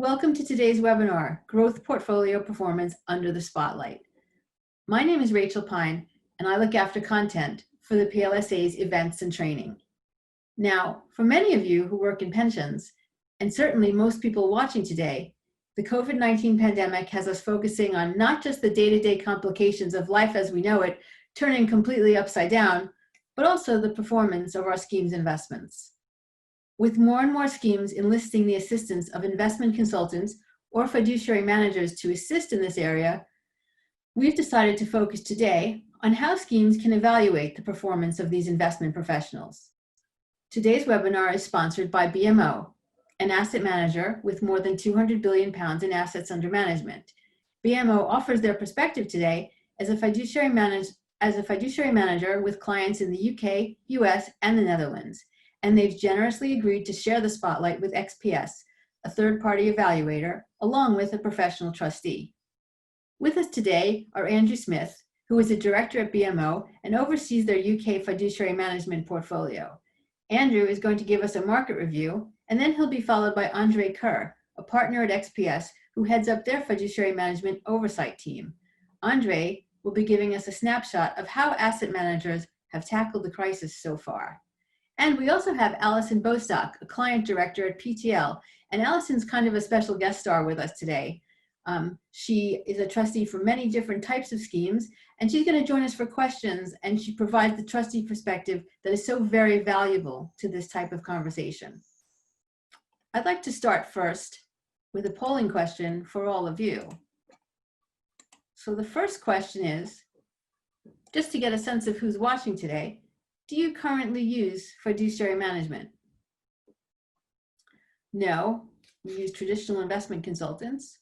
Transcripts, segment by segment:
Welcome to today's webinar, Growth Portfolio Performance Under the Spotlight. My name is Rachel Pine, and I look after content for the PLSA's events and training. Now, for many of you who work in pensions, and certainly most people watching today, the COVID-19 pandemic has us focusing on not just the day-to-day complications of life as we know it, turning completely upside down, but also the performance of our schemes' investments. With more and more schemes enlisting the assistance of investment consultants or fiduciary managers to assist in this area, we've decided to focus today on how schemes can evaluate the performance of these investment professionals. Today's webinar is sponsored by BMO, an asset manager with more than £200 billion in assets under management. BMO offers their perspective today as a fiduciary manager with clients in the UK, US, and the Netherlands. And they've generously agreed to share the spotlight with XPS, a third-party evaluator, along with a professional trustee. With us today are Andrew Smith, who is a director at BMO and oversees their UK fiduciary management portfolio. Andrew is going to give us a market review, and then he'll be followed by Kerr, a partner at XPS who heads up their fiduciary management oversight team. Andre will be giving us a snapshot of how asset managers have tackled the crisis so far. And we also have Alison Bostock, a client director at PTL, and Alison's kind of a special guest star with us today. She is a trustee for many different types of schemes, and she's going to join us for questions, and she provides the trustee perspective that is so very valuable to this type of conversation. I'd like to start first with a polling question for all of you. So the first question is, just to get a sense of who's watching today, do you currently use fiduciary management? No, you use traditional investment consultants.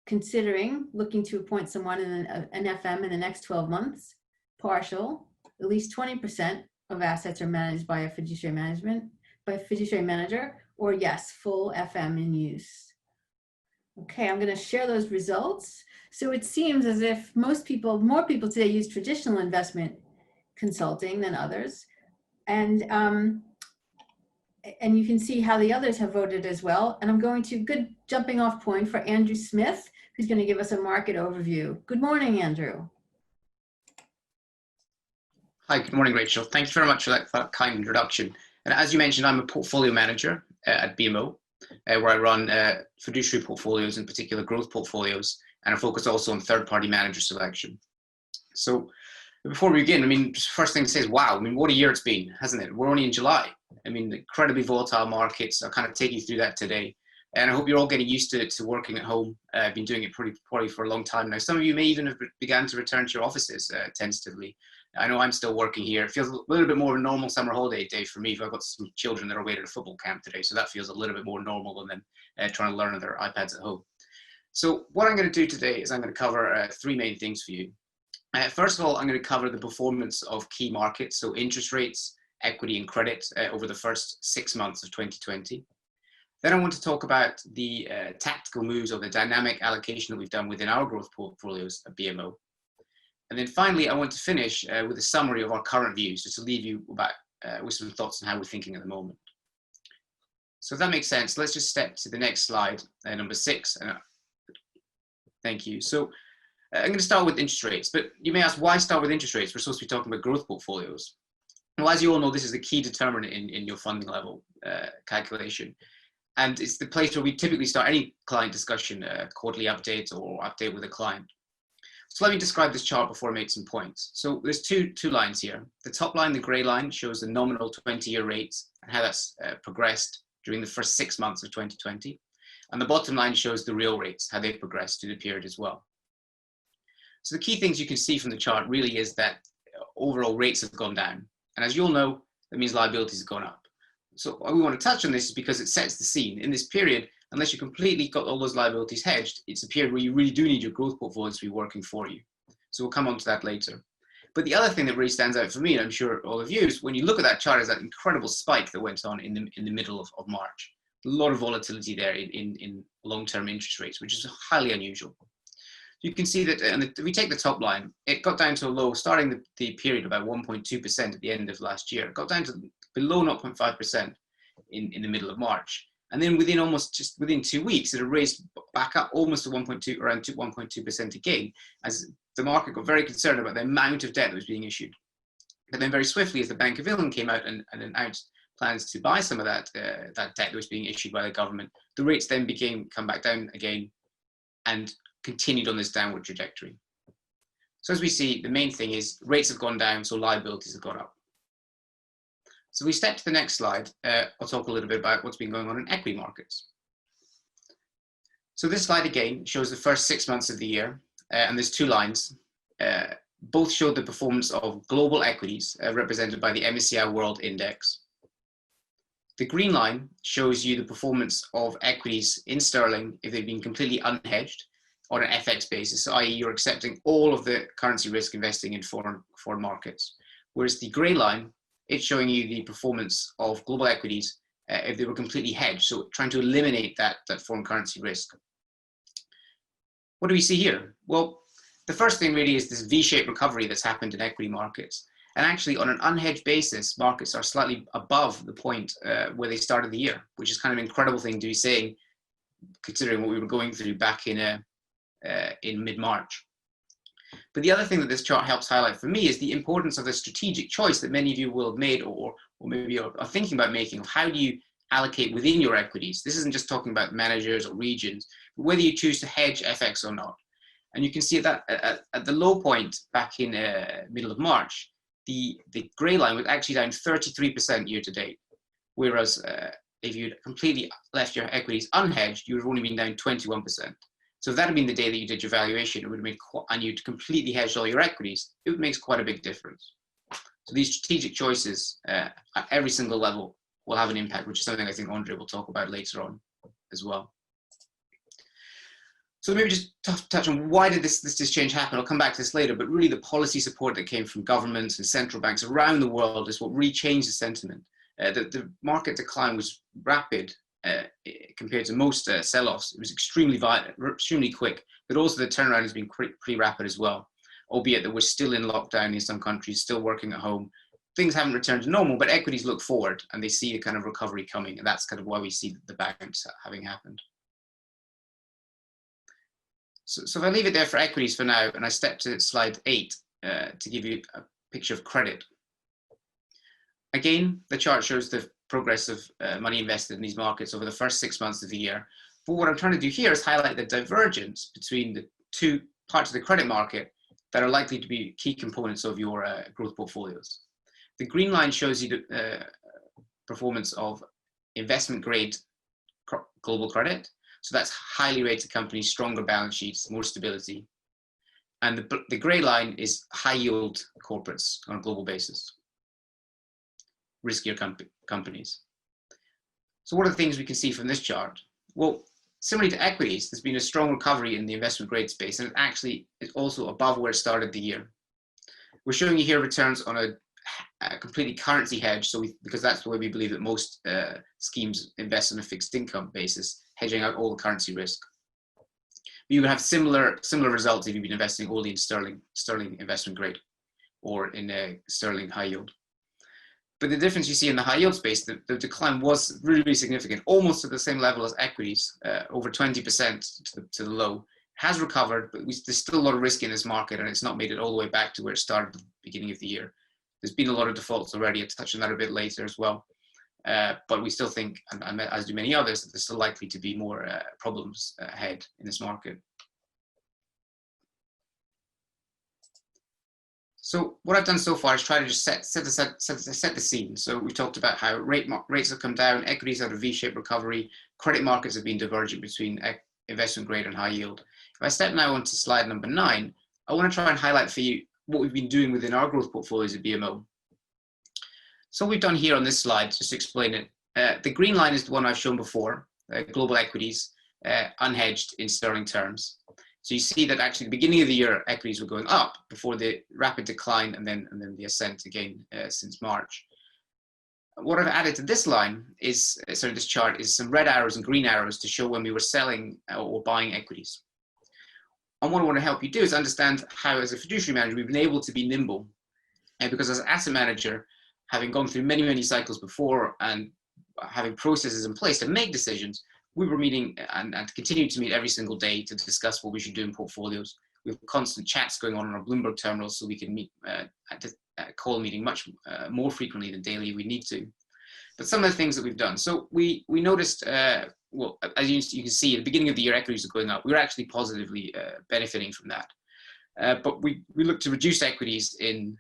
Considering looking to appoint someone in an FM in the next 12 months. Partial, at least 20% of assets are managed by a fiduciary manager, or yes, full FM in use. Okay, I'm going to share those results. So it seems as if more people today use traditional investment consulting than others, and you can see how the others have voted as well. And I'm going to good jumping off point for Andrew Smith, who's going to give us a market overview. Good morning, Andrew. Hi, good morning, Rachel. Thank you very much for that kind introduction. And as you mentioned, I'm a portfolio manager at BMO, where I run fiduciary portfolios, in particular growth portfolios, and I focus also on third-party manager selection. So before we begin, first thing to say is, wow, what a year it's been, hasn't it? We're only in July. Incredibly volatile markets. I'll kind of take you through that today. And I hope you're all getting used to working at home. I've been doing it probably for a long time now. Some of you may even have begun to return to your offices tentatively. I know I'm still working here. It feels a little bit more of a normal summer holiday day for me. I've got some children that are away at a football camp today, so that feels a little bit more normal than them trying to learn on their iPads at home. So what I'm going to do today is I'm going to cover three main things for you. First of all, I'm going to cover the performance of key markets, so interest rates, equity and credit over the first 6 months of 2020. Then I want to talk about the tactical moves or the dynamic allocation that we've done within our growth portfolios at BMO. And then finally, I want to finish with a summary of our current views, just to leave you with some thoughts on how we're thinking at the moment. So if that makes sense, let's just step to the next slide, number 6. Thank you. So I'm going to start with interest rates, but you may ask, why start with interest rates? We're supposed to be talking about growth portfolios. Well, as you all know, this is the key determinant in your funding level calculation. And it's the place where we typically start any client discussion, quarterly update or update with a client. So let me describe this chart before I make some points. So there's two lines here. The top line, the gray line, shows the nominal 20-year rates and how that's progressed during the first 6 months of 2020. And the bottom line shows the real rates, how they've progressed through the period as well. So the key things you can see from the chart really is that overall rates have gone down. And as you all know, that means liabilities have gone up. So why we want to touch on this is because it sets the scene. In this period, unless you completely got all those liabilities hedged, it's a period where you really do need your growth portfolios to be working for you. So we'll come on to that later. But the other thing that really stands out for me, and I'm sure all of you, is when you look at that chart, is that incredible spike that went on in the middle of March. A lot of volatility there in long-term interest rates, which is highly unusual. You can see that, and if we take the top line, it got down to a low, starting the period about 1.2% at the end of last year. It got down to below 0.5% in the middle of March. And then within 2 weeks, it had raised back up almost to 1.2, around 1.2% again, as the market got very concerned about the amount of debt that was being issued. But then very swiftly, as the Bank of England came out and announced plans to buy some of that debt that was being issued by the government, the rates then come back down again and continued on this downward trajectory. So as we see, the main thing is rates have gone down, so liabilities have gone up. So we step to the next slide. I'll talk a little bit about what's been going on in equity markets. So this slide again shows the first 6 months of the year, and there's two lines. Both show the performance of global equities, represented by the MSCI World Index. The green line shows you the performance of equities in sterling if they've been completely unhedged on an FX basis, i.e. you're accepting all of the currency risk investing in foreign markets. Whereas the grey line, it's showing you the performance of global equities if they were completely hedged, so trying to eliminate that foreign currency risk. What do we see here? Well, the first thing really is this V-shaped recovery that's happened in equity markets. And actually, on an unhedged basis, markets are slightly above the point where they started the year, which is kind of an incredible thing to be saying, considering what we were going through back in mid-March. But the other thing that this chart helps highlight for me is the importance of the strategic choice that many of you will have made, or maybe are thinking about making, of how do you allocate within your equities. This isn't just talking about managers or regions, but whether you choose to hedge FX or not. And you can see that at the low point back in middle of March, the grey line was actually down 33% year to date, whereas if you'd completely left your equities unhedged, you would have only been down 21%. So if that had been the day that you did your valuation, it would have made, and you'd completely hedged all your equities, it makes quite a big difference. So these strategic choices at every single level will have an impact, which is something I think Andre will talk about later on as well. So maybe just touch on why did this change happen? I'll come back to this later, but really the policy support that came from governments and central banks around the world is what really changed the sentiment. The market decline was rapid compared to most sell-offs. It was extremely quick, but also the turnaround has been pretty rapid as well, albeit that we're still in lockdown in some countries, still working at home. Things haven't returned to normal, but equities look forward and they see the kind of recovery coming, and that's kind of why we see the bounce having happened. So if I leave it there for equities for now, and I step to slide 8 to give you a picture of credit. Again, the chart shows the progress of money invested in these markets over the first 6 months of the year. But what I'm trying to do here is highlight the divergence between the two parts of the credit market that are likely to be key components of your growth portfolios. The green line shows you the performance of investment grade global credit. So that's highly rated companies, stronger balance sheets, more stability. And the grey line is high yield corporates on a global basis, riskier companies. So what are the things we can see from this chart? Well, similarly to equities, there's been a strong recovery in the investment grade space, and it actually is also above where it started the year. We're showing you here returns on a completely currency hedge, because that's the way we believe that most schemes invest on a fixed income basis, hedging out all the currency risk. But you would have similar results if you've been investing only in sterling investment grade or in sterling high yield. But the difference you see in the high yield space, the decline was really, really significant, almost at the same level as equities, over 20% to the low. It has recovered, but there's still a lot of risk in this market, and it's not made it all the way back to where it started at the beginning of the year. There's been a lot of defaults already. I'll touch on that a bit later as well. But we still think, and as do many others, that there's still likely to be more problems ahead in this market. So what I've done so far is try to just set the scene. So we talked about how rates have come down, equities had a V-shaped recovery, credit markets have been divergent between investment grade and high yield. If I step now onto slide number 9, I want to try and highlight for you what we've been doing within our growth portfolios at BMO. So what we've done here on this slide, just to explain it, the green line is the one I've shown before, global equities, unhedged in sterling terms. So you see that actually at the beginning of the year, equities were going up before the rapid decline and then the ascent again since March. What I've added to this line is, this chart is some red arrows and green arrows to show when we were selling or buying equities. And what I want to help you do is understand how, as a fiduciary manager, we've been able to be nimble. And because as an asset manager, having gone through many, many cycles before, and having processes in place to make decisions, we were meeting and continue to meet every single day to discuss what we should do in portfolios. We have constant chats going on our Bloomberg terminals, so we can meet at a call meeting much more frequently than daily if we need to. But some of the things that we've done. So we noticed, well, as you can see, at the beginning of the year, equities are going up. We were actually positively benefiting from that. But we looked to reduce equities in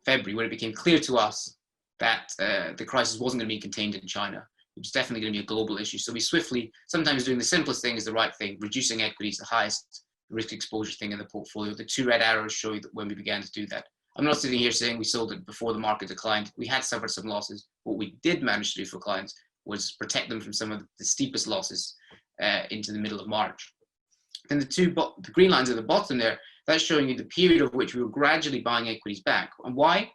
February when it became clear to us that the crisis wasn't going to be contained in China. It was definitely going to be a global issue. So we swiftly, sometimes doing the simplest thing is the right thing, reducing equities, the highest risk exposure thing in the portfolio. The 2 red arrows show you that when we began to do that. I'm not sitting here saying we sold it before the market declined. We had suffered some losses. What we did manage to do for clients was protect them from some of the steepest losses into the middle of March. Then the green lines at the bottom there, that's showing you the period of which we were gradually buying equities back. And why?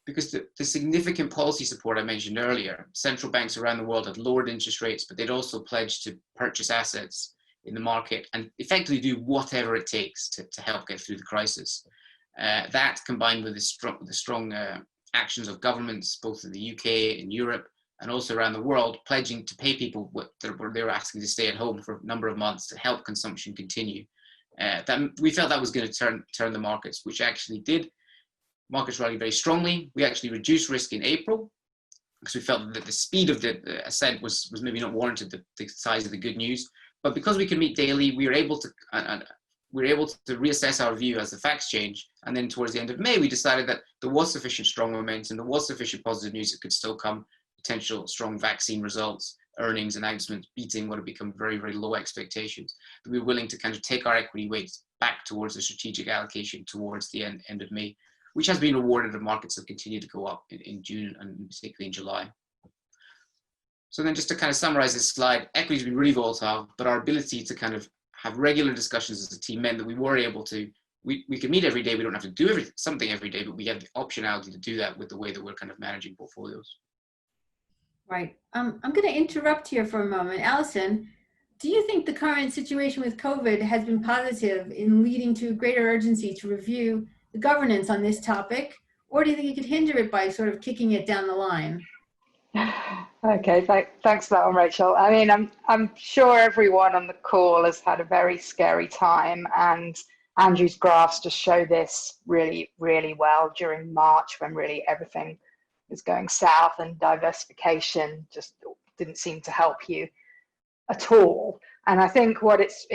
Because the significant policy support I mentioned earlier, central banks around the world had lowered interest rates, but they'd also pledged to purchase assets in the market and effectively do whatever it takes to help get through the crisis. That combined with the strong actions of governments, both in the UK, in Europe, and also around the world, pledging to pay people what they were asking to stay at home for a number of months to help consumption continue. We felt that was going to turn the markets, which actually did. Markets rallied very strongly. We actually reduced risk in April because we felt that the speed of the ascent was maybe not warranted the size of the good news. But because we can meet daily, we were able to reassess our view as the facts change. And then towards the end of May, we decided that there was sufficient strong momentum, there was sufficient positive news that could still come, potential strong vaccine results, earnings announcements beating what had become very, very low expectations. That we were willing to kind of take our equity weights back towards a strategic allocation towards the end of May, which has been rewarded as markets have continued to go up in June and particularly in July. So then just to kind of summarize this slide, equities have been really volatile, but our ability to kind of have regular discussions as a team meant that we were able to, we could meet every day. We don't have to do something every day, but we have the optionality to do that with the way that we're kind of managing portfolios. Right. I'm going to interrupt here for a moment. Alison, do you think the current situation with COVID has been positive in leading to greater urgency to review the governance on this topic, or do you think it could hinder it by sort of kicking it down the line? Okay, thanks for that one, Rachel. I mean, I'm sure everyone on the call has had a very scary time, and Andrew's graphs just show this really, really well during March when really everything was going south and diversification just didn't seem to help you at all. And I think what it's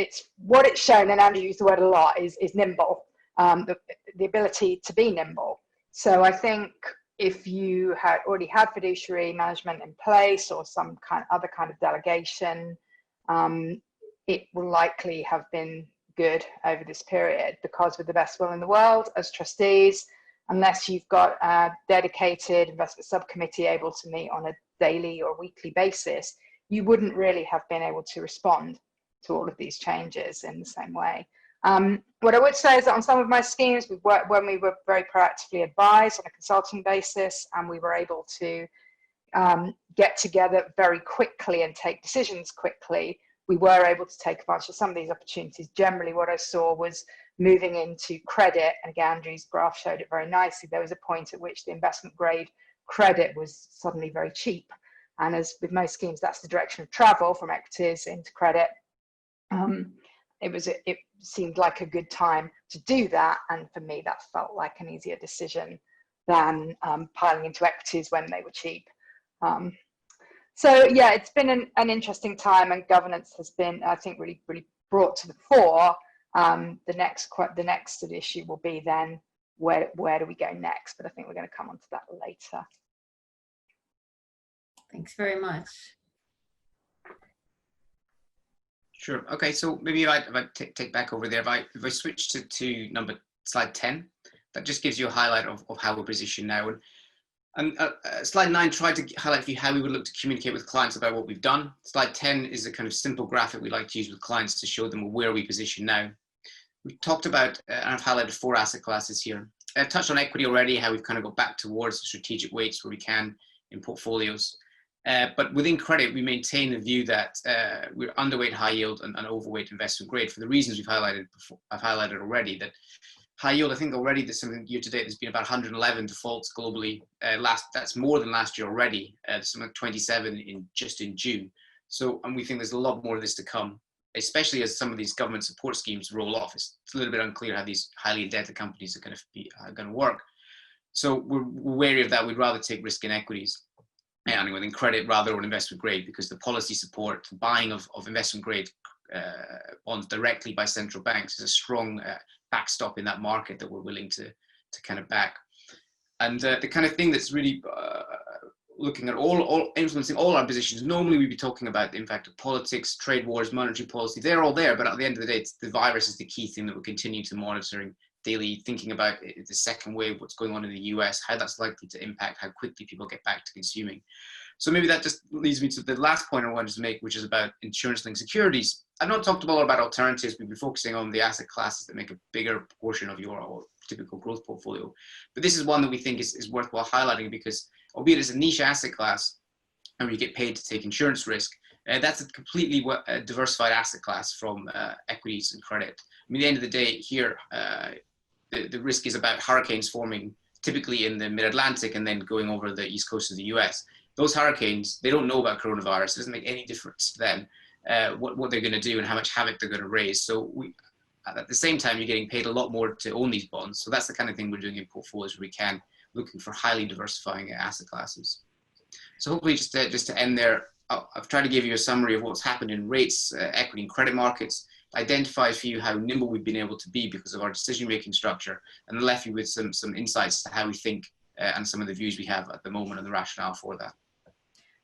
shown, and Andrew used the word a lot, is nimble, the ability to be nimble. So I think if you had already had fiduciary management in place or some other kind of delegation, it will likely have been good over this period, because with the best will in the world as trustees, unless you've got a dedicated investment subcommittee able to meet on a daily or weekly basis, you wouldn't really have been able to respond to all of these changes in the same way. What I would say is that on some of my schemes, we worked when we were very proactively advised on a consulting basis, and we were able to get together very quickly and take decisions quickly. We were able to take advantage of some of these opportunities. Generally, what I saw was moving into credit, and again, Andrew's graph showed it very nicely. There was a point at which the investment grade credit was suddenly very cheap. And as with most schemes, that's the direction of travel from equities into credit. It seemed like a good time to do that. And for me, that felt like an easier decision than piling into equities when they were cheap. So yeah, it's been an interesting time, and governance has been, I think, really brought to the fore. The next issue will be then where do we go next? But I think we're going to come on to that later. Thanks very much. Sure. Okay. So maybe if I take back over there, if I switch to slide 10, that just gives you a highlight of how we're positioned now. And slide 9 tried to highlight for you how we would look to communicate with clients about what we've done. Slide 10 is a kind of simple graphic we like to use with clients to show them where we position now. We talked about, and I've highlighted 4 asset classes here. I've touched on equity already, how we've kind of got back towards the strategic weights where we can in portfolios. But within credit, we maintain the view that we're underweight high yield and overweight investment grade for the reasons I've highlighted already, that High yield, I think already there's something year to date, there's been about 111 defaults globally. That's more than last year already. Something like 27 just in June. So, and we think there's a lot more of this to come, especially as some of these government support schemes roll off. It's a little bit unclear how these highly indebted companies are going to work. So we're wary of that. We'd rather take risk in equities and within credit rather than investment grade, because the policy support, the buying of investment grade bonds directly by central banks is a strong backstop in that market that we're willing to kind of back. And the kind of thing that's really looking at influencing all our positions, normally we'd be talking about the impact of politics, trade wars, monetary policy. They're all there, but at the end of the day, the virus is the key thing that we're continuing to monitoring daily, thinking about the second wave, what's going on in the US, how that's likely to impact how quickly people get back to consuming. So maybe that just leads me to the last point I wanted to make, which is about insurance-linked securities. I've not talked a lot about alternatives. We've been focusing on the asset classes that make a bigger portion of your typical growth portfolio. But this is one that we think is worthwhile highlighting, because albeit it's a niche asset class and you get paid to take insurance risk, that's a completely diversified asset class from equities and credit. I mean, at the end of the day here, the risk is about hurricanes forming typically in the mid-Atlantic and then going over the east coast of the US. Those hurricanes, they don't know about coronavirus. It doesn't make any difference to them what they're going to do and how much havoc they're going to raise. So at the same time, you're getting paid a lot more to own these bonds. So that's the kind of thing we're doing in portfolios where we can, looking for highly diversifying asset classes. So hopefully just to end there, I've tried to give you a summary of what's happened in rates, equity and credit markets, identify for you how nimble we've been able to be because of our decision-making structure, and left you with some insights to how we think and some of the views we have at the moment and the rationale for that.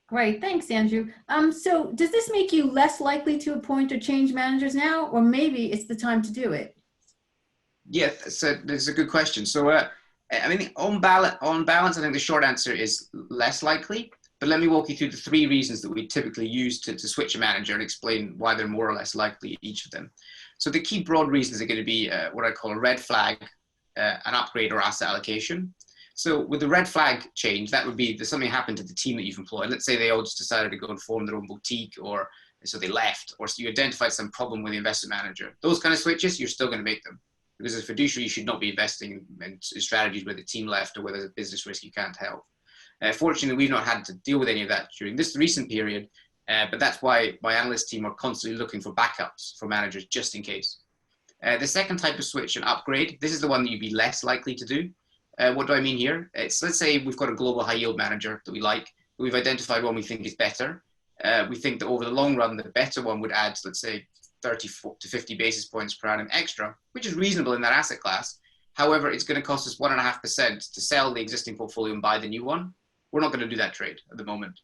Great, thanks, Andrew. So does this make you less likely to appoint or change managers now, or maybe it's the time to do it? Yeah, that's a good question. So, I mean, on balance, I think the short answer is less likely. But let me walk you through the 3 reasons that we typically use to switch a manager and explain why they're more or less likely, each of them. So the key broad reasons are going to be what I call a red flag, an upgrade, or asset allocation. So with the red flag change, that would be something happened to the team that you've employed. Let's say they all just decided to go and form their own boutique, or so they left, or so you identified some problem with the investment manager. Those kind of switches, you're still going to make them. Because as a fiduciary, you should not be investing in strategies where the team left or where there's a business risk you can't help. Fortunately, we've not had to deal with any of that during this recent period, but that's why my analyst team are constantly looking for backups for managers just in case. The second type of switch, an upgrade, this is the one that you'd be less likely to do. What do I mean here? Let's say we've got a global high yield manager that we like, but we've identified one we think is better. We think that over the long run, the better one would add, let's say, 30 to 50 basis points per annum extra, which is reasonable in that asset class. However, it's going to cost us 1.5% to sell the existing portfolio and buy the new one. We're not going to do that trade at the moment.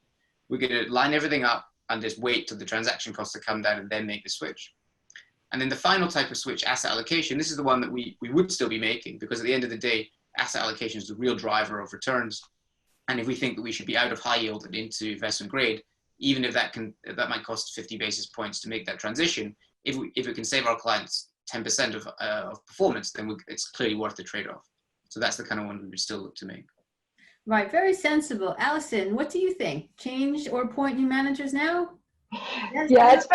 We're going to line everything up and just wait till the transaction costs to come down and then make the switch. And then the final type of switch, asset allocation, this is the one that we would still be making, because at the end of the day, asset allocation is the real driver of returns. And if we think that we should be out of high yield and into investment grade, even if that might cost 50 basis points to make that transition, if it can save our clients 10% of performance, then it's clearly worth the trade-off. So that's the kind of one we would still look to make. Right, very sensible. Alison, what do you think? Change or appoint new managers now? Yeah, it's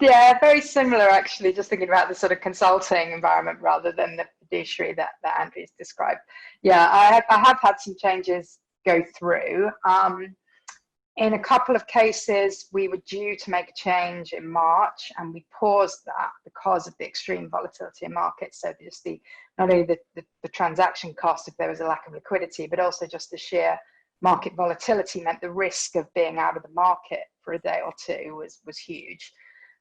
very similar, actually, just thinking about the sort of consulting environment rather than the fiduciary that Andrew's described. Yeah, I have had some changes go through. In a couple of cases, we were due to make a change in March, and we paused that because of the extreme volatility in markets. So just not only the transaction cost if there was a lack of liquidity, but also just the sheer market volatility meant the risk of being out of the market for a day or two was huge.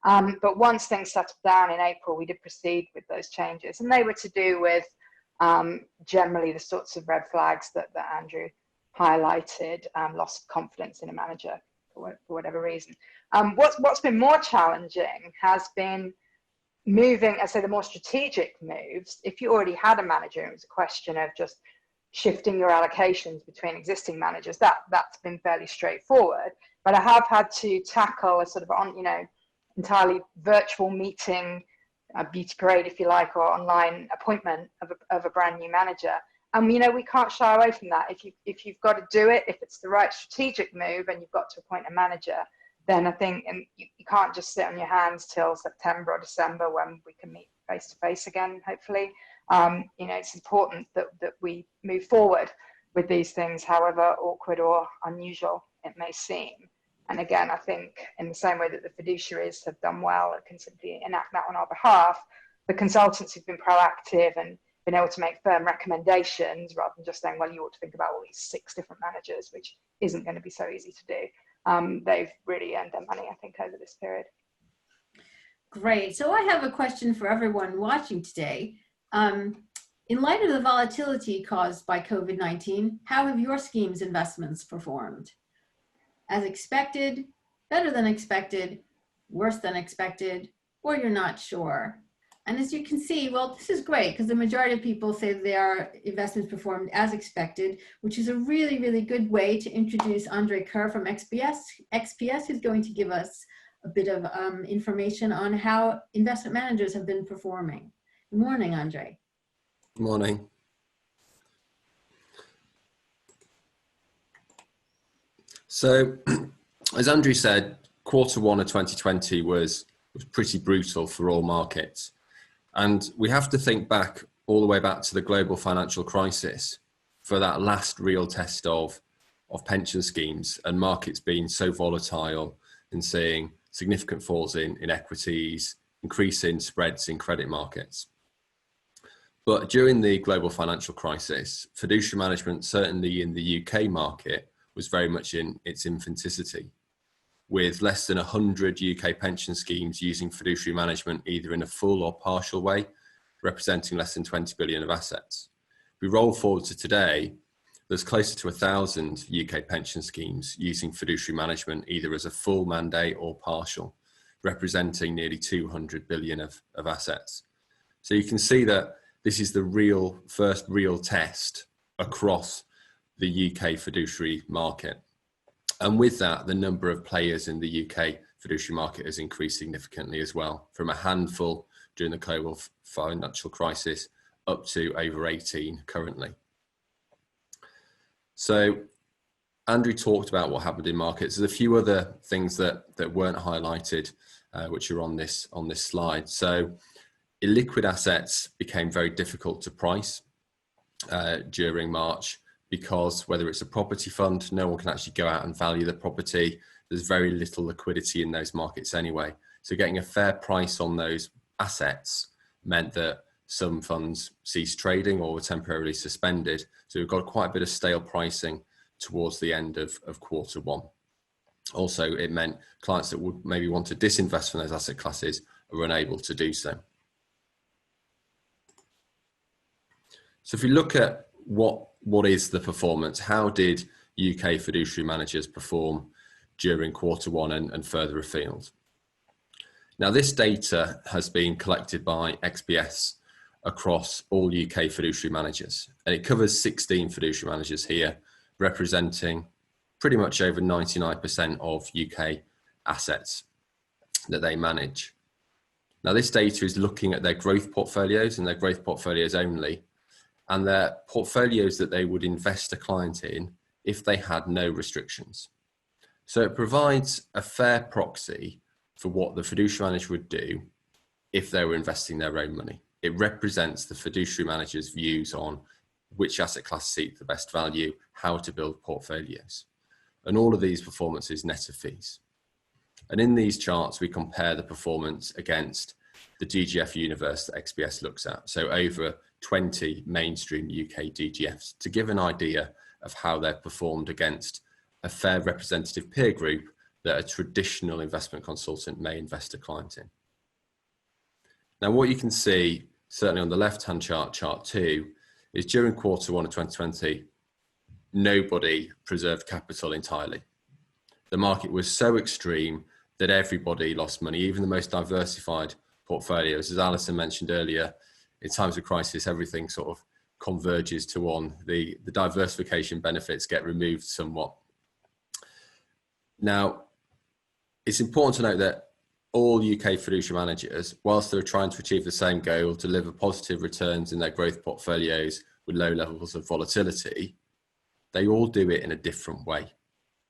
But once things settled down in April, we did proceed with those changes, and they were to do with generally the sorts of red flags that Andrew highlighted, loss of confidence in a manager for whatever reason. What's been more challenging has been moving, I say, the more strategic moves. If you already had a manager, it was a question of just shifting your allocations between existing managers. That's been fairly straightforward. But I have had to tackle a sort of entirely virtual meeting, a beauty parade, if you like, or online appointment of a brand new manager. And we can't shy away from that. If you've got to do it, if it's the right strategic move and you've got to appoint a manager, then I think you can't just sit on your hands till September or December when we can meet face to face again, hopefully. You know, it's important that we move forward with these things, however awkward or unusual it may seem. And again, I think in the same way that the fiduciaries have done well and can simply enact that on our behalf, the consultants who've been proactive and been able to make firm recommendations rather than just saying, well, you ought to think about all these 6 different managers, which isn't going to be so easy to do. They've really earned their money, I think, over this period. Great. So I have a question for everyone watching today. In light of the volatility caused by COVID-19, how have your scheme's investments performed? As expected, better than expected, worse than expected, or you're not sure? And as you can see, well, this is great because the majority of people say their investments performed as expected, which is a really, really good way to introduce Andre Kerr from XPS, who's going to give us a bit of information on how investment managers have been performing. Good morning, Andre. Good morning. So, as Andrew said, Q1 of 2020 was pretty brutal for all markets. And we have to think back all the way back to the global financial crisis for that last real test of pension schemes and markets being so volatile and seeing significant falls in equities, increasing spreads in credit markets. But during the global financial crisis, fiduciary management, certainly in the UK market, was very much in its infanticity, with less than 100 UK pension schemes using fiduciary management either in a full or partial way, representing less than 20 billion of assets. If we roll forward to today, there's closer to 1,000 UK pension schemes using fiduciary management either as a full mandate or partial, representing nearly 200 billion of assets. So you can see that this is the first real test across the UK fiduciary market. And with that, the number of players in the UK fiduciary market has increased significantly as well, from a handful during the global financial crisis up to over 18 currently. So Andrew talked about what happened in markets. There's a few other things that weren't highlighted, which are on this slide. So illiquid assets became very difficult to price during March, because whether it's a property fund, no one can actually go out and value the property. There's very little liquidity in those markets anyway. So getting a fair price on those assets meant that some funds ceased trading or were temporarily suspended. So we've got quite a bit of stale pricing towards the end of Q1. Also, it meant clients that would maybe want to disinvest from those asset classes are unable to do so. So if we look at what is the performance, how did UK fiduciary managers perform during Q1 and further afield? Now, this data has been collected by XPS across all UK fiduciary managers, and it covers 16 fiduciary managers here, representing pretty much over 99% of UK assets that they manage. Now, this data is looking at their growth portfolios and their growth portfolios only, and their portfolios that they would invest a client in if they had no restrictions. So it provides a fair proxy for what the fiduciary manager would do if they were investing their own money. It represents the fiduciary manager's views on which asset class seek the best value, how to build portfolios. And all of these performances net of fees. And in these charts, we compare the performance against the DGF universe that XPS looks at. So over 20 mainstream UK DGFs to give an idea of how they've performed against a fair representative peer group that a traditional investment consultant may invest a client in. Now, what you can see, certainly on the left-hand chart, chart 2, is during Q1 of 2020, nobody preserved capital entirely. The market was so extreme that everybody lost money, even the most diversified portfolios. As Alison mentioned earlier, in times of crisis, everything sort of converges to one. The diversification benefits get removed somewhat. Now, it's important to note that all UK fiduciary managers, whilst they're trying to achieve the same goal, deliver positive returns in their growth portfolios with low levels of volatility, they all do it in a different way,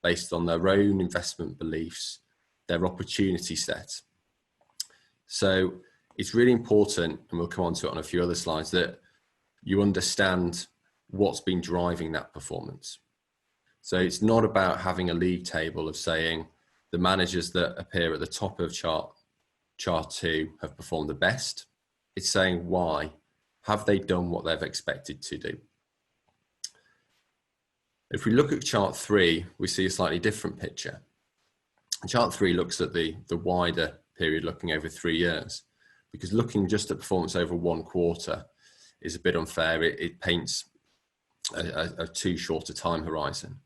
based on their own investment beliefs, their opportunity set. So it's really important, and we'll come on to it on a few other slides, that you understand what's been driving that performance. So it's not about having a league table of saying the managers that appear at the top of chart 2 have performed the best. It's saying why. Have they done what they've expected to do? If we look at chart 3, we see a slightly different picture. Chart 3 looks at the wider period, looking over 3 years, because looking just at performance over 1 quarter is a bit unfair. It paints a too short a time horizon.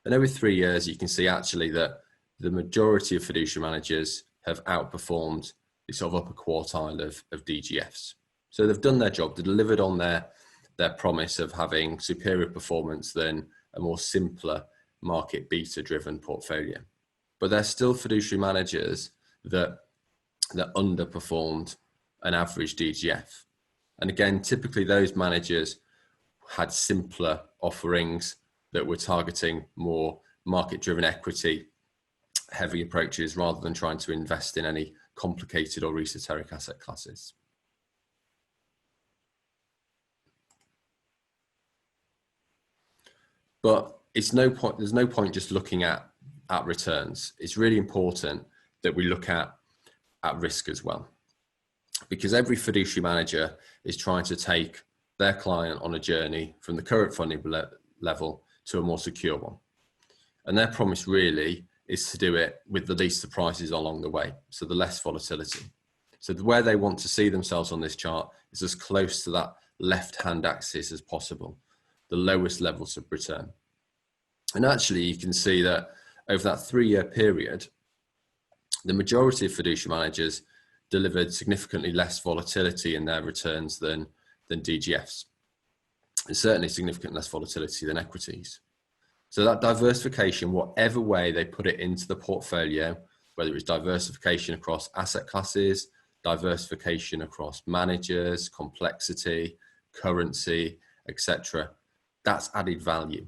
And over 3 years, you can see actually that the majority of fiduciary managers have outperformed the sort of upper quartile of DGFs. So they've done their job, they delivered on their promise of having superior performance than a more simpler market beta driven portfolio. But there's still fiduciary managers that underperformed an average DGF. And again, typically those managers had simpler offerings that were targeting more market driven equity heavy approaches rather than trying to invest in any complicated or esoteric asset classes. But there's no point just looking at returns. It's really important that we look at risk as well, because every fiduciary manager is trying to take their client on a journey from the current funding level to a more secure one. And their promise really is to do it with the least surprises along the way, so the less volatility. So where they want to see themselves on this chart is as close to that left-hand axis as possible, the lowest levels of return. And actually you can see that over that 3-year period, the majority of fiduciary managers delivered significantly less volatility in their returns than DGFs, and certainly significantly less volatility than equities. So that diversification, whatever way they put it into the portfolio, whether it's diversification across asset classes, diversification across managers, complexity, currency, etc., that's added value.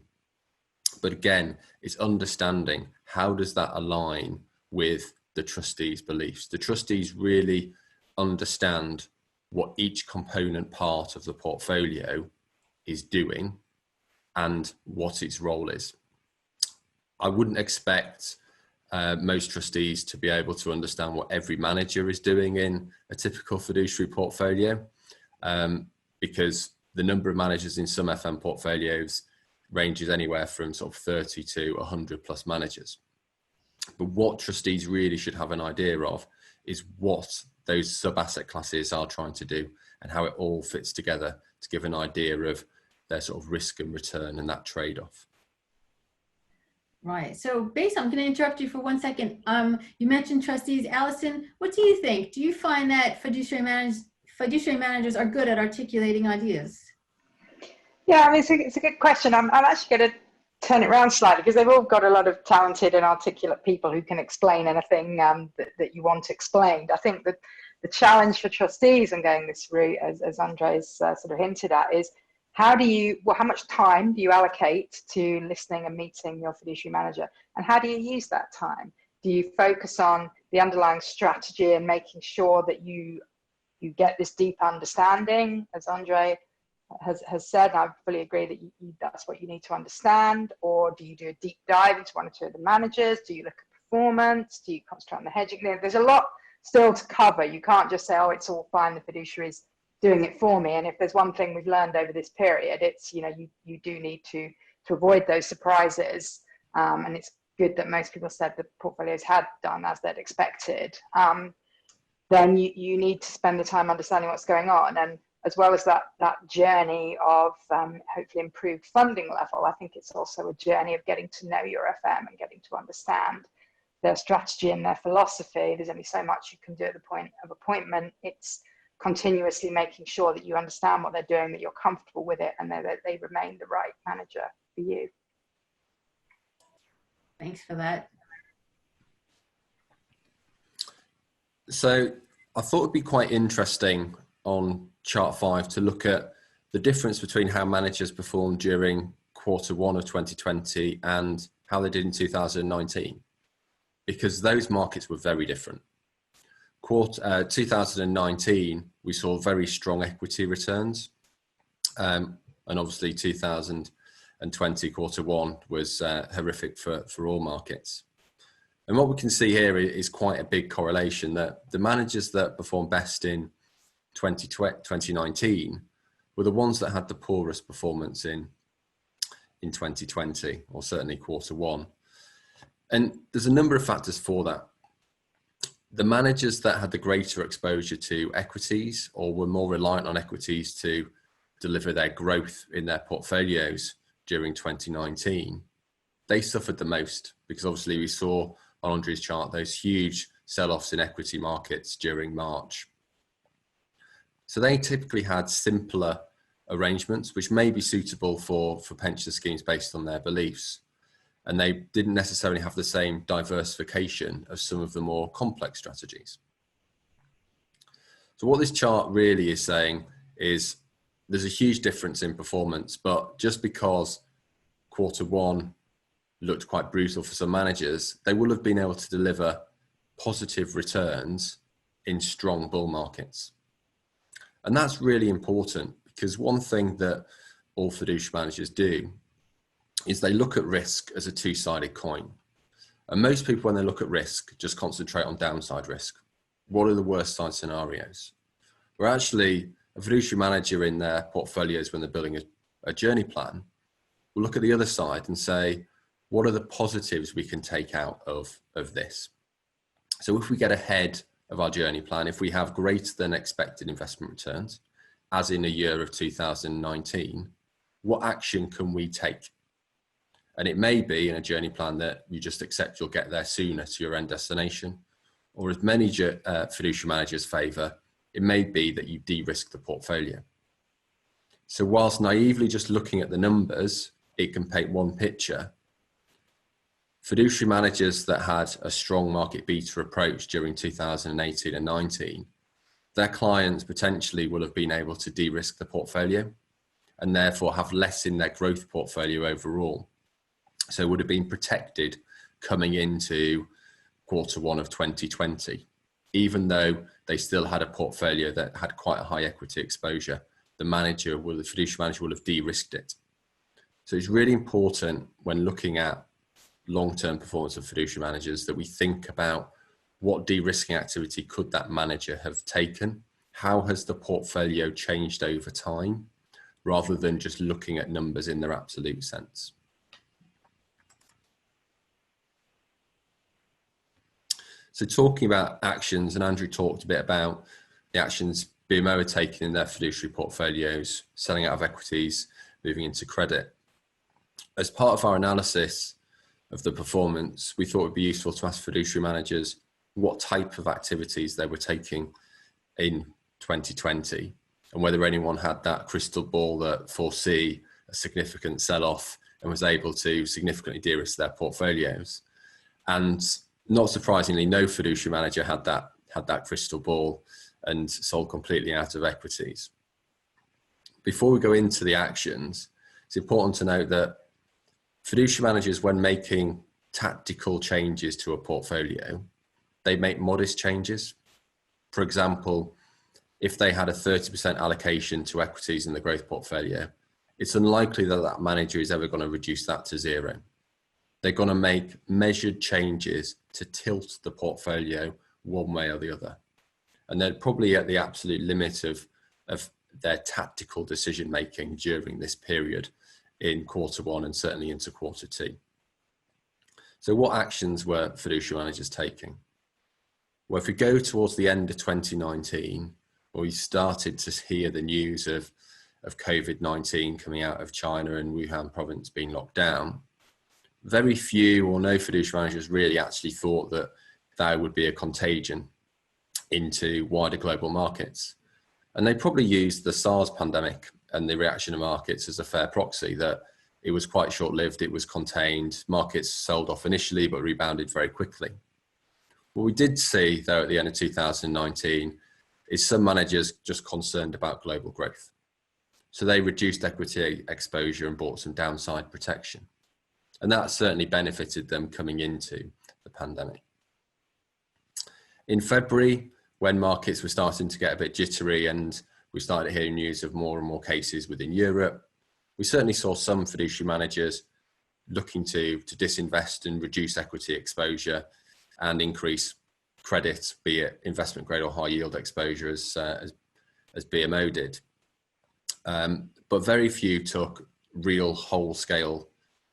But again, it's understanding how does that align with the trustees' beliefs. The trustees really understand what each component part of the portfolio is doing and what its role is. I wouldn't expect most trustees to be able to understand what every manager is doing in a typical fiduciary portfolio, because the number of managers in some FM portfolios ranges anywhere from sort of 30 to 100 plus managers. But what trustees really should have an idea of is what those sub-asset classes are trying to do and how it all fits together to give an idea of their sort of risk and return and that trade-off. Right. So based, I'm going to interrupt you for 1 second. You mentioned trustees. Alison, what do you think? Do you find that fiduciary managers are good at articulating ideas? Yeah, I mean, it's a good question. I'm actually going to turn it around slightly, because they've all got a lot of talented and articulate people who can explain anything that you want explained. I think that the challenge for trustees and going this route, as Andre's sort of hinted at, is how much time do you allocate to listening and meeting your fiduciary manager, and how do you use that time? Do you focus on the underlying strategy and making sure that you get this deep understanding, as Andre has said, and I fully agree that that's what you need to understand? Or do you do a deep dive into one or two of the managers? Do you look at performance? Do you concentrate on the hedging? There's a lot still to cover. You can't just say, oh, it's all fine, the fiduciary's doing it for me. And if there's one thing we've learned over this period, it's, you do need to avoid those surprises. And it's good that most people said the portfolios had done as they'd expected. Then you need to spend the time understanding what's going on. And as well as that journey of hopefully improved funding level, I think it's also a journey of getting to know your FM and getting to understand their strategy and their philosophy. There's only so much you can do at the point of appointment. It's continuously making sure that you understand what they're doing, that you're comfortable with it, and that they remain the right manager for you. Thanks for that. So I thought it'd be quite interesting on chart 5 to look at the difference between how managers performed during Q1 of 2020 and how they did in 2019, because those markets were very different. 2019, we saw very strong equity returns. And obviously 2020 quarter one was horrific for all markets. And what we can see here is quite a big correlation that the managers that performed best in 2019 were the ones that had the poorest performance in 2020, or certainly quarter one. And there's a number of factors for that. The managers that had the greater exposure to equities or were more reliant on equities to deliver their growth in their portfolios during 2019, they suffered the most, because obviously we saw on Andrew's chart those huge sell-offs in equity markets during March. So they typically had simpler arrangements, which may be suitable for pension schemes based on their beliefs. And they didn't necessarily have the same diversification as some of the more complex strategies. So what this chart really is saying is there's a huge difference in performance, but just because quarter one looked quite brutal for some managers, they will have been able to deliver positive returns in strong bull markets. And that's really important, because one thing that all fiduciary managers do is they look at risk as a two-sided coin. And most people, when they look at risk, just concentrate on downside risk. What are the worst side scenarios? Where actually a fiduciary manager in their portfolios, when they're building a journey plan, will look at the other side and say, what are the positives we can take out of this? So if we get ahead of our journey plan, if we have greater than expected investment returns, as in a year of 2019, what action can we take? And it may be in a journey plan that you just accept you'll get there sooner to your end destination, or as many fiduciary managers favour, it may be that you de-risk the portfolio. So whilst naively just looking at the numbers, it can paint one picture, fiduciary managers that had a strong market beta approach during 2018 and 19, their clients potentially will have been able to de-risk the portfolio and therefore have less in their growth portfolio overall. So would have been protected coming into quarter one of 2020, even though they still had a portfolio that had quite a high equity exposure. The fiduciary manager will have de-risked it. So it's really important when looking at long-term performance of fiduciary managers that we think about what de-risking activity could that manager have taken? How has the portfolio changed over time, rather than just looking at numbers in their absolute sense? So talking about actions, and Andrew talked a bit about the actions BMO are taking in their fiduciary portfolios, selling out of equities, moving into credit. As part of our analysis of the performance, we thought it would be useful to ask fiduciary managers what type of activities they were taking in 2020, and whether anyone had that crystal ball that foresee a significant sell-off and was able to significantly de-risk their portfolios. And not surprisingly, no fiduciary manager had that crystal ball and sold completely out of equities. Before we go into the actions, it's important to note that fiduciary managers, when making tactical changes to a portfolio, they make modest changes. For example, if they had a 30% allocation to equities in the growth portfolio, it's unlikely that that manager is ever going to reduce that to zero. They're going to make measured changes to tilt the portfolio one way or the other. And they're probably at the absolute limit of their tactical decision making during this period in quarter one and certainly into quarter two. So what actions were fiduciary managers taking? Well, if we go towards the end of 2019, where we started to hear the news of COVID-19 coming out of China and Wuhan province being locked down, very few or no fiduciary managers really actually thought that there would be a contagion into wider global markets. And they probably used the SARS pandemic and the reaction of markets as a fair proxy, that it was quite short-lived, it was contained, markets sold off initially but rebounded very quickly. What we did see, though, at the end of 2019 is some managers just concerned about global growth. So they reduced equity exposure and bought some downside protection. And that certainly benefited them coming into the pandemic. In February, when markets were starting to get a bit jittery and we started hearing news of more and more cases within Europe, we certainly saw some fiduciary managers looking to disinvest and reduce equity exposure and increase credit, be it investment grade or high yield exposure as BMO did. But very few took real whole scale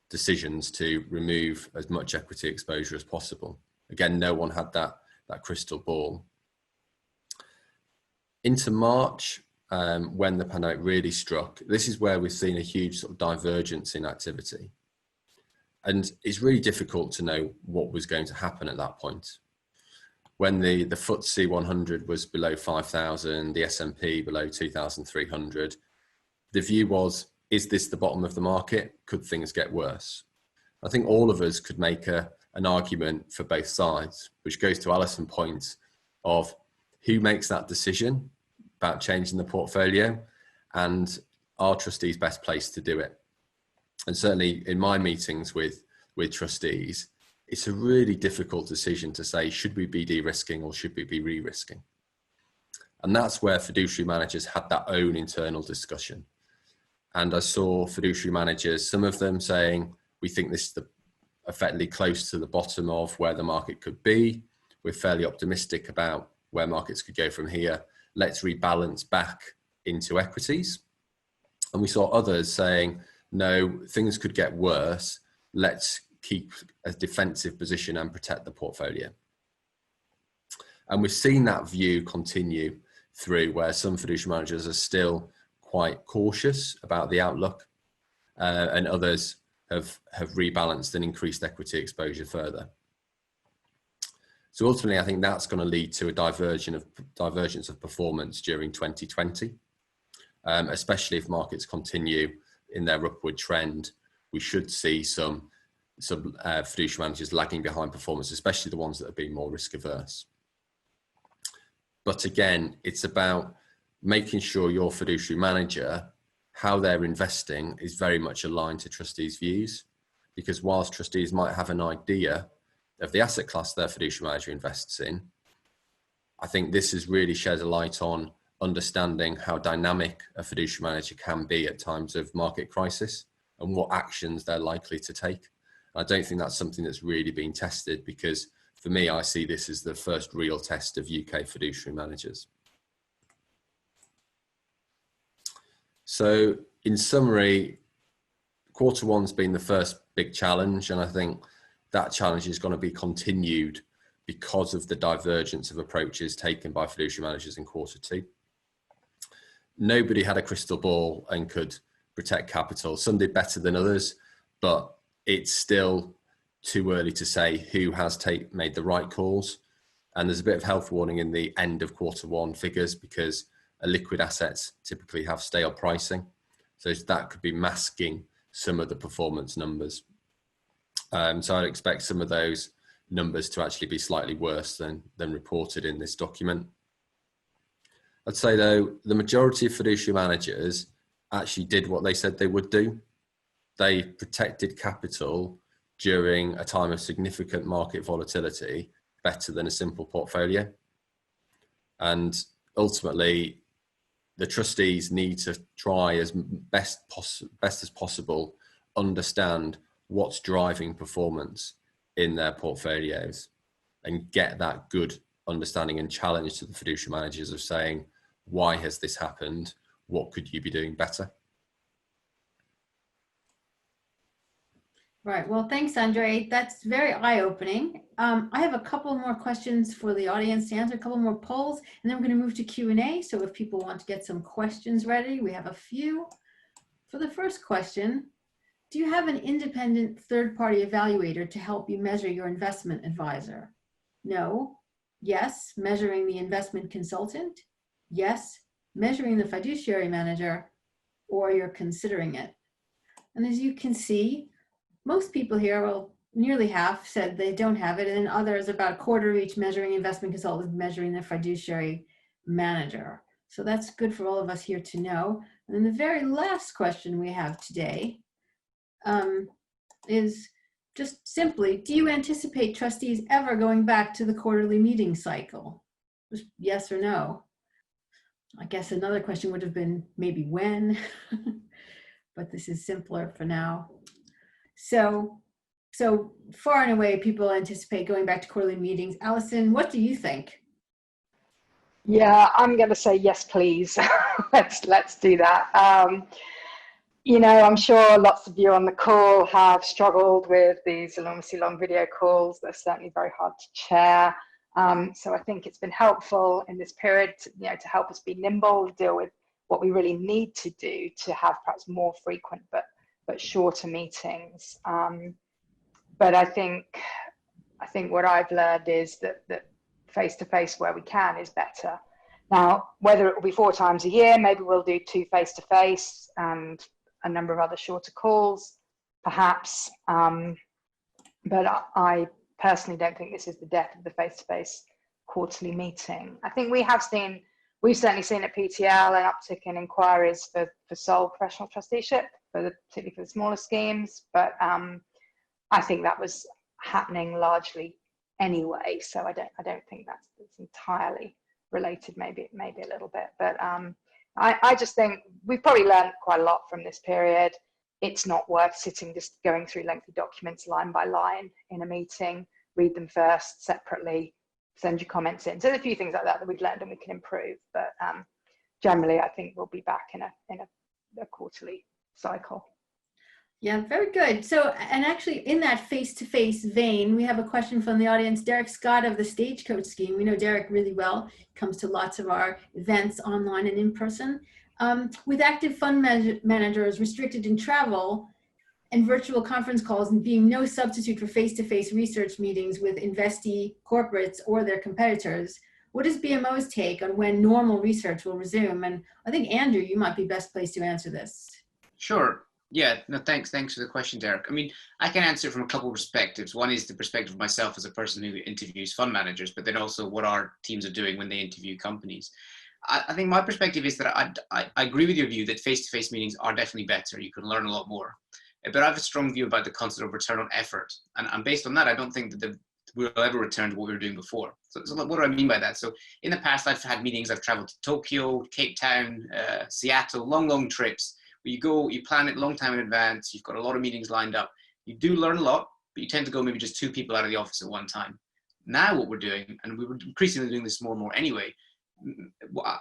decisions to remove as much equity exposure as possible. Again, no one had that crystal ball. Into March, when the pandemic really struck, this is where we've seen a huge sort of divergence in activity. And it's really difficult to know what was going to happen at that point. When the FTSE 100 was below 5,000, the S&P below 2,300, the view was, is this the bottom of the market? Could things get worse? I think all of us could make an argument for both sides, which goes to Alison's point of who makes that decision about changing the portfolio, and are trustees best placed to do it? And certainly in my meetings with trustees, it's a really difficult decision to say, should we be de-risking or should we be re-risking? And that's where fiduciary managers had that own internal discussion. And I saw fiduciary managers, some of them saying, we think this is effectively close to the bottom of where the market could be. We're fairly optimistic about where markets could go from here. Let's rebalance back into equities. And we saw others saying, no, things could get worse. Let's keep a defensive position and protect the portfolio. And we've seen that view continue through, where some fiduciary managers are still quite cautious about the outlook, and others have rebalanced and increased equity exposure further. So ultimately, I think that's going to lead to a divergence of performance during 2020, especially if markets continue in their upward trend. We should see some fiduciary managers lagging behind performance, especially the ones that have been more risk averse. But again, it's about making sure your fiduciary manager, how they're investing, is very much aligned to trustees' views. Because whilst trustees might have an idea of the asset class their fiduciary manager invests in, I think this has really shed a light on understanding how dynamic a fiduciary manager can be at times of market crisis and what actions they're likely to take. I don't think that's something that's really been tested, because for me, I see this as the first real test of UK fiduciary managers. So in summary, Q1's been the first big challenge, and I think that challenge is going to be continued because of the divergence of approaches taken by fiduciary managers in Q2. Nobody had a crystal ball and could protect capital. Some did better than others, but it's still too early to say who has made the right calls. And there's a bit of health warning in the end of Q1 figures, because liquid assets typically have stale pricing. So that could be masking some of the performance numbers. So I'd expect some of those numbers to actually be slightly worse than reported in this document. I'd say though, the majority of fiduciary managers actually did what they said they would do. They protected capital during a time of significant market volatility better than a simple portfolio. And ultimately, the trustees need to try as best as possible understand what's driving performance in their portfolios and get that good understanding and challenge to the fiduciary managers of saying, why has this happened? What could you be doing better? Right. Well, thanks, Andre. That's very eye-opening. I have a couple more questions for the audience to answer, a couple more polls, and then we're going to move to Q&A. So if people want to get some questions ready, we have a few. For the first question, do you have an independent third-party evaluator to help you measure your investment advisor? No. Yes, measuring the investment consultant. Yes, measuring the fiduciary manager, or you're considering it. And as you can see, most people here, well, nearly half said they don't have it, and others, about a quarter each, measuring investment consultant, measuring their fiduciary manager. So that's good for all of us here to know. And then the very last question we have today is just simply, do you anticipate trustees ever going back to the quarterly meeting cycle? Just yes or no. I guess another question would have been maybe when, but this is simpler for now. So far and away, people anticipate going back to quarterly meetings. Alison, what do you think? Yeah, I'm going to say yes, please. let's do that. You know, I'm sure lots of you on the call have struggled with these enormously long video calls. They're certainly very hard to chair. So I think it's been helpful in this period, to help us be nimble, deal with what we really need to do to have perhaps more frequent but shorter meetings. But I think what I've learned is that face-to-face where we can is better. Now, whether it will be 4 times a year, maybe we'll do 2 face-to-face and a number of other shorter calls, perhaps. But I personally don't think this is the death of the face-to-face quarterly meeting. I think we've certainly seen at PTL an uptick in inquiries for sole professional trusteeship, particularly for the smaller schemes. But I think that was happening largely anyway, so I don't think that's entirely related. Maybe a little bit, but I just think we've probably learned quite a lot from this period. It's not worth sitting just going through lengthy documents line by line in a meeting. Read them first separately, send your comments in. So there's a few things like that we've learned and we can improve, but generally I think we'll be back in a quarterly cycle. Yeah, very good. So, and actually in that face-to-face vein, we have a question from the audience. Derek Scott of the Stagecoach scheme. We know Derek really well. Comes to lots of our events online and in person. With active fund managers restricted in travel and virtual conference calls and being no substitute for face-to-face research meetings with investee corporates or their competitors, what is BMO's take on when normal research will resume? And I think, Andrew, you might be best placed to answer this. Sure. Yeah, no, thanks for the question, Derek. I mean, I can answer from a couple of perspectives. One is the perspective of myself as a person who interviews fund managers, but then also what our teams are doing when they interview companies. I think my perspective is that I agree with your view that face-to-face meetings are definitely better. You can learn a lot more. But I have a strong view about the concept of return on effort. And based on that, I don't think that we'll ever return to what we were doing before. So what do I mean by that? So in the past, I've had meetings, I've traveled to Tokyo, Cape Town, Seattle, long trips. Where you go, you plan it a long time in advance, you've got a lot of meetings lined up. You do learn a lot, but you tend to go maybe just 2 people out of the office at one time. Now what we're doing, and we were increasingly doing this more and more anyway,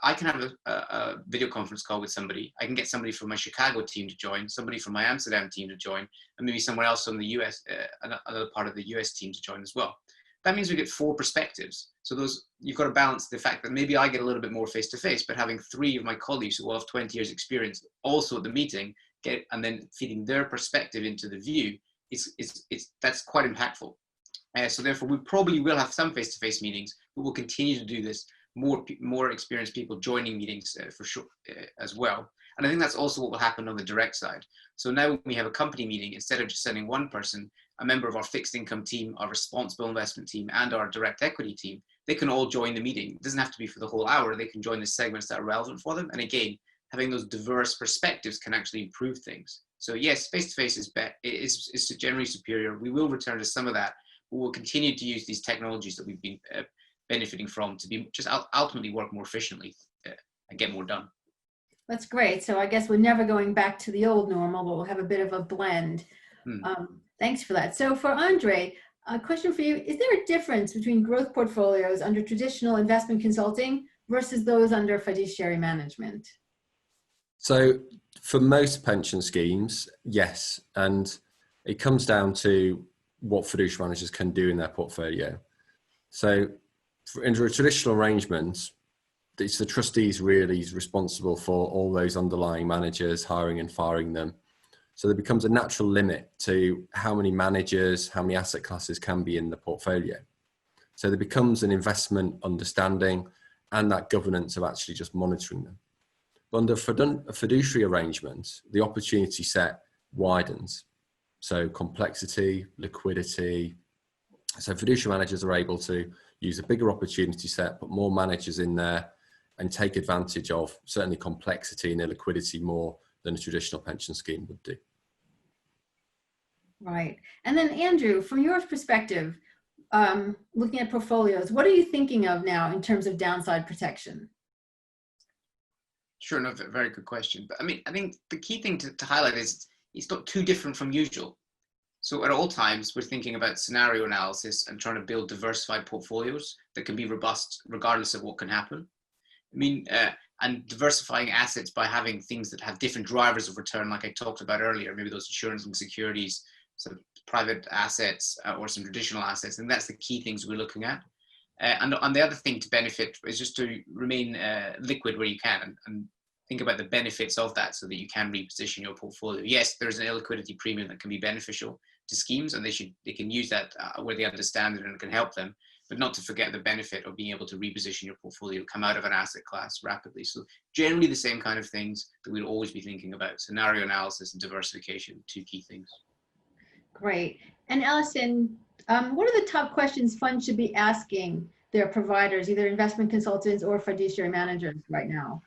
I can have a video conference call with somebody. I can get somebody from my Chicago team to join, somebody from my Amsterdam team to join, and maybe someone else from the US, another part of the US team to join as well. That means we get 4 perspectives. So you've got to balance the fact that maybe I get a little bit more face-to-face, but having 3 of my colleagues who will have 20 years experience also at the meeting and then feeding their perspective into the view, that's quite impactful. So therefore, we probably will have some face-to-face meetings, but we'll continue to do this. More experienced people joining meetings for sure as well. And I think that's also what will happen on the direct side. So now when we have a company meeting, instead of just sending one person, a member of our fixed income team, our responsible investment team, and our direct equity team, they can all join the meeting. It doesn't have to be for the whole hour. They can join the segments that are relevant for them. And again, having those diverse perspectives can actually improve things. So yes, face-to-face is generally superior. We will return to some of that, but we'll continue to use these technologies that we've been benefiting from to be just ultimately work more efficiently and get more done. That's great. So I guess we're never going back to the old normal, but we'll have a bit of a blend. Thanks for that. So for Andre, a question for you. Is there a difference between growth portfolios under traditional investment consulting versus those under fiduciary management? So for most pension schemes, yes. And it comes down to what fiduciary managers can do in their portfolio. So under a traditional arrangement, it's the trustees really is responsible for all those underlying managers, hiring and firing them. So there becomes a natural limit to how many managers, how many asset classes can be in the portfolio. So there becomes an investment understanding and that governance of actually just monitoring them. But under a fiduciary arrangement, the opportunity set widens. So complexity, liquidity. So fiduciary managers are able to use a bigger opportunity set, put more managers in there and take advantage of certainly complexity and illiquidity more than a traditional pension scheme would do. Right. And then Andrew, from your perspective, looking at portfolios, what are you thinking of now in terms of downside protection? Sure, no, very good question. But I mean, I think the key thing to highlight is it's not too different from usual. So at all times, we're thinking about scenario analysis and trying to build diversified portfolios that can be robust regardless of what can happen. I mean, and diversifying assets by having things that have different drivers of return, like I talked about earlier, maybe those insurance and securities, some private assets or some traditional assets. And that's the key things we're looking at. And the other thing to benefit is just to remain liquid where you can and think about the benefits of that so that you can reposition your portfolio. Yes, there's an illiquidity premium that can be beneficial to schemes, and they can use that where they understand it and it can help them, but not to forget the benefit of being able to reposition your portfolio, come out of an asset class rapidly. So generally the same kind of things that we'll always be thinking about: scenario analysis and diversification, two key things. Great. And Alison, what are the top questions funds should be asking their providers, either investment consultants or fiduciary managers right now?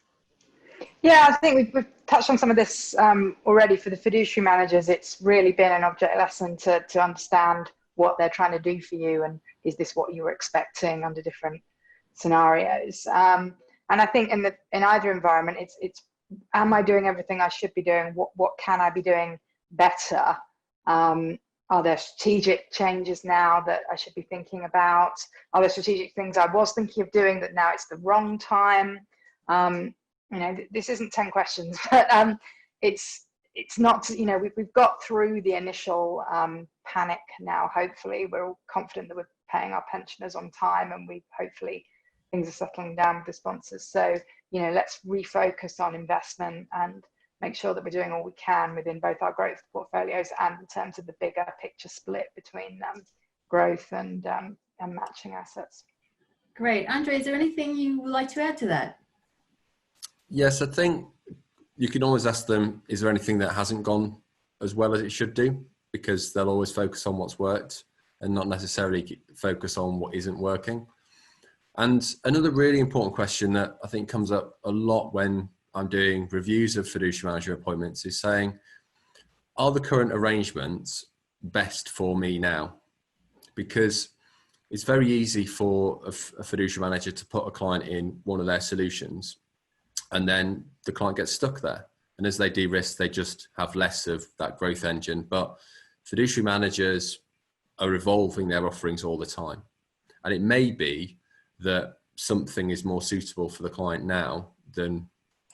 Yeah, I think we've touched on some of this already. For the fiduciary managers, it's really been an object lesson to understand what they're trying to do for you, and is this what you were expecting under different scenarios. And I think in either environment, it's am I doing everything I should be doing? What can I be doing better? Are there strategic changes now that I should be thinking about? Are there strategic things I was thinking of doing that now it's the wrong time? You know, this isn't 10 questions, but it's not, you know, we've got through the initial panic now. Hopefully we're all confident that we're paying our pensioners on time, and hopefully things are settling down with the sponsors. So, you know, let's refocus on investment and make sure that we're doing all we can within both our growth portfolios and in terms of the bigger picture split between growth and matching assets. Great. Andre, is there anything you would like to add to that? Yes, I think you can always ask them, is there anything that hasn't gone as well as it should do? Because they'll always focus on what's worked and not necessarily focus on what isn't working. And another really important question that I think comes up a lot when I'm doing reviews of fiduciary manager appointments is saying, are the current arrangements best for me now? Because it's very easy for a fiduciary manager to put a client in one of their solutions, and then the client gets stuck there. And as they de-risk, they just have less of that growth engine. But fiduciary managers are evolving their offerings all the time. And it may be that something is more suitable for the client now than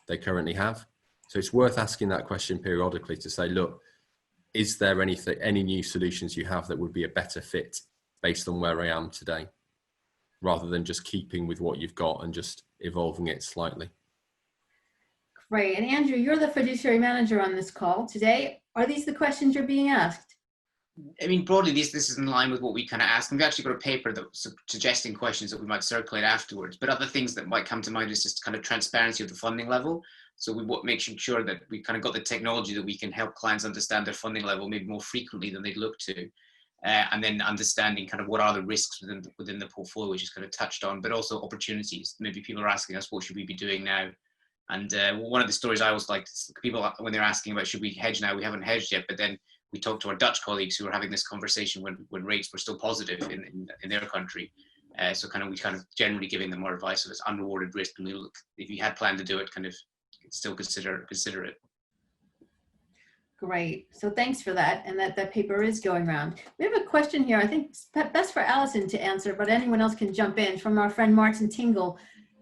they currently have. So it's worth asking that question periodically to say, look, is there any new solutions you have that would be a better fit based on where I am today, rather than just keeping with what you've got and just evolving it slightly. Great. And Andrew, you're the fiduciary manager on this call today. Are these the questions you're being asked? I mean, broadly, this is in line with what we kind of asked. And we've actually got a paper that's suggesting questions that we might circulate afterwards. But other things that might come to mind is just kind of transparency of the funding level. So we want making sure that we kind of got the technology that we can help clients understand their funding level maybe more frequently than they'd look to. And then understanding kind of what are the risks within the portfolio, which is kind of touched on, but also opportunities. Maybe people are asking us, what should we be doing now? And one of the stories I always liked, people, when they're asking about should we hedge now, we haven't hedged yet, but then we talked to our Dutch colleagues who were having this conversation when rates were still positive in their country. So we generally giving them more advice of it's unrewarded risk. And look, if you had planned to do it, kind of still consider it. Great. So thanks for that. And that paper is going around. We have a question here. I think it's best for Alison to answer, but anyone else can jump in, from our friend Martin Tingle.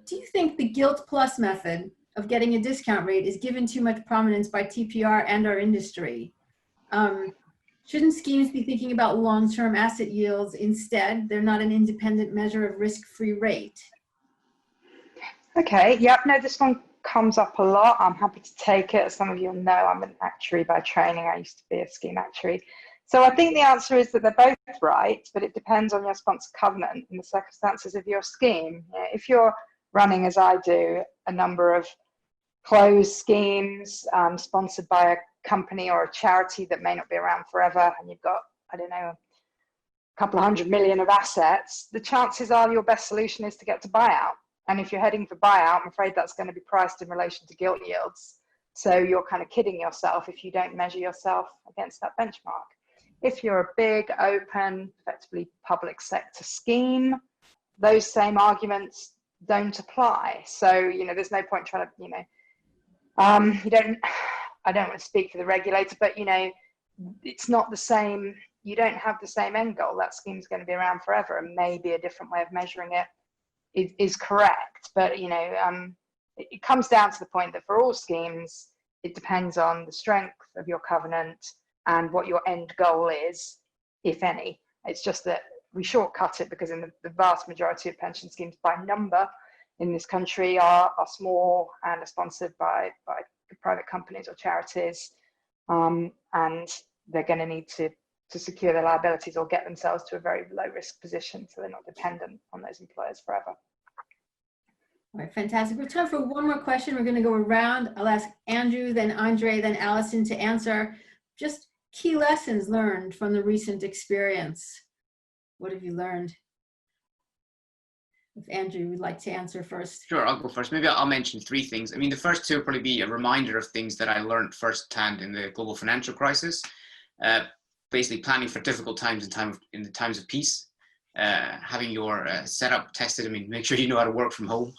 Do you think the gilt plus method of getting a discount rate is given too much prominence by TPR and our industry? Shouldn't schemes be thinking about long-term asset yields instead? They're not an independent measure of risk-free rate. Okay, yep, no, this one comes up a lot. I'm happy to take it. As some of you know, I'm an actuary by training. I used to be a scheme actuary. So I think the answer is that they're both right, but it depends on your sponsor covenant and the circumstances of your scheme. If you're running, as I do, a number of closed schemes sponsored by a company or a charity that may not be around forever, and you've got, I don't know, a couple of 100 million of assets, the chances are your best solution is to get to buyout. And if you're heading for buyout, I'm afraid that's going to be priced in relation to gilt yields. So you're kind of kidding yourself if you don't measure yourself against that benchmark. If you're a big, open, effectively public sector scheme, those same arguments don't apply. So, you know, there's no point trying to, you know, I don't want to speak for the regulator, but, you know, it's not the same. You don't have the same end goal. That scheme's going to be around forever, and maybe a different way of measuring it is correct. But, you know, it comes down to the point that for all schemes, it depends on the strength of your covenant and what your end goal is, if any. It's just that we shortcut it because in the vast majority of pension schemes by number in this country are small and are sponsored by private companies or charities, and they're going to need to secure their liabilities or get themselves to a very low risk position so they're not dependent on those employers forever. All right, fantastic. We have time for one more question. We're going to go around. I'll ask Andrew, then Andre, then Alison to answer just key lessons learned from the recent experience. What have you learned? If Andrew would like to answer first. Sure, I'll go first. Maybe I'll mention three things. I mean, the first two will probably be a reminder of things that I learned firsthand in the global financial crisis. Basically planning for difficult times in the times of peace. Having your setup tested. I mean, make sure you know how to work from home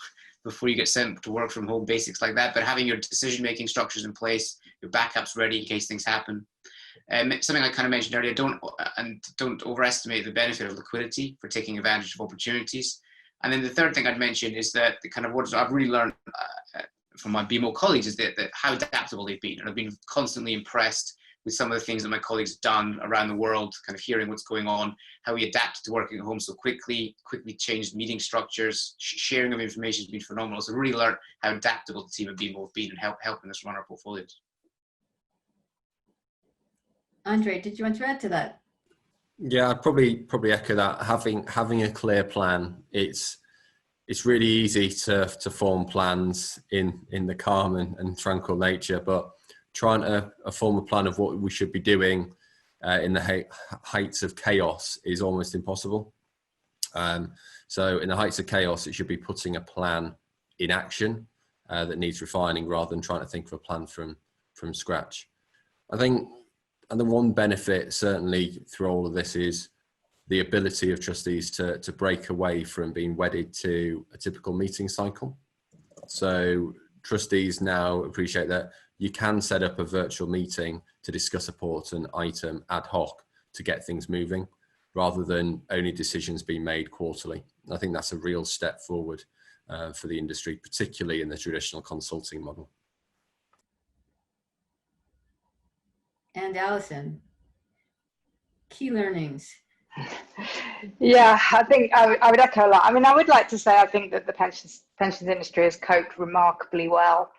before you get sent to work from home, basics like that. But having your decision-making structures in place, your backups ready in case things happen. Something I kind of mentioned earlier, don't overestimate the benefit of liquidity for taking advantage of opportunities. And then the third thing I'd mention is that the kind of what I've really learned from my BMO colleagues is that how adaptable they've been. And I've been constantly impressed with some of the things that my colleagues have done around the world, kind of hearing what's going on, how we adapted to working at home so quickly changed meeting structures, sharing of information has been phenomenal. So really learned how adaptable the team at BMO have been and helping us run our portfolios. Andre, did you want to add to that? Yeah, I'd probably echo that. Having a clear plan. It's really easy to form plans in the calm and tranquil nature, but trying to form a plan of what we should be doing in the heights of chaos is almost impossible. So in the heights of chaos, it should be putting a plan in action that needs refining rather than trying to think of a plan from scratch. I think, and the one benefit certainly through all of this is the ability of trustees to break away from being wedded to a typical meeting cycle. So trustees now appreciate that you can set up a virtual meeting to discuss a important item ad hoc to get things moving, rather than only decisions being made quarterly. I think that's a real step forward for the industry, particularly in the traditional consulting model. And Alison, key learnings. Yeah, I think I would echo a lot. I mean, I would like to say I think that the pensions industry has coped remarkably well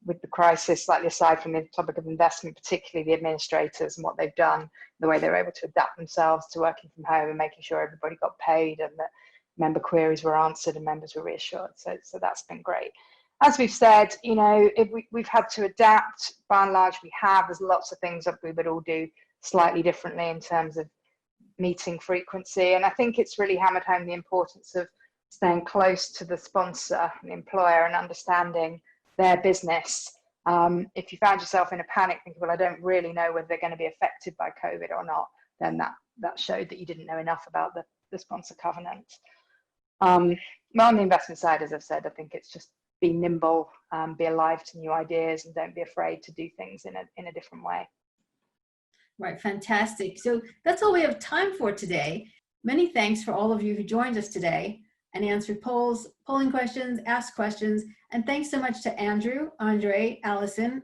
with the crisis, slightly aside from the topic of investment, particularly the administrators and what they've done, the way they were able to adapt themselves to working from home and making sure everybody got paid and that member queries were answered and members were reassured. So that's been great. As we've said, you know, we've had to adapt. By and large, we have. There's lots of things that we would all do slightly differently in terms of meeting frequency. And I think it's really hammered home the importance of staying close to the sponsor and the employer and understanding their business. If you found yourself in a panic thinking, well, I don't really know whether they're going to be affected by COVID or not, then that showed that you didn't know enough about the sponsor covenant. On the investment side, as I've said, I think it's just be nimble, be alive to new ideas, and don't be afraid to do things in a different way. Right, fantastic. So that's all we have time for today. Many thanks for all of you who joined us today and answered polling questions, asked questions, and thanks so much to Andrew, Andre, Alison,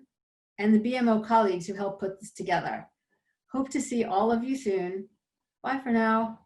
and the BMO colleagues who helped put this together. Hope to see all of you soon. Bye for now.